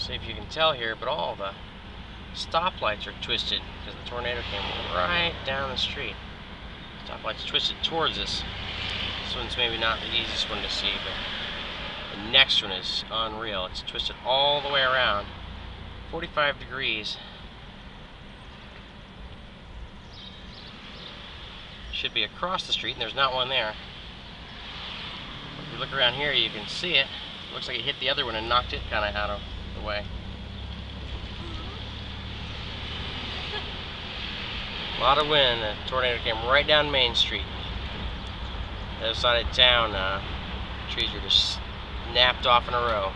see if you can tell here, but all the stoplights are twisted because the tornado came right down the street. Stoplights twisted towards us. This one's maybe not the easiest one to see, but the next one is unreal. It's twisted all the way around, 45 degrees. Should be across the street, and there's not one there. If you look around here, you can see it. Looks like it hit the other one and knocked it kind of out of the way. A lot of wind. The tornado came right down Main Street. The other side of town, trees are just snapped off in a row.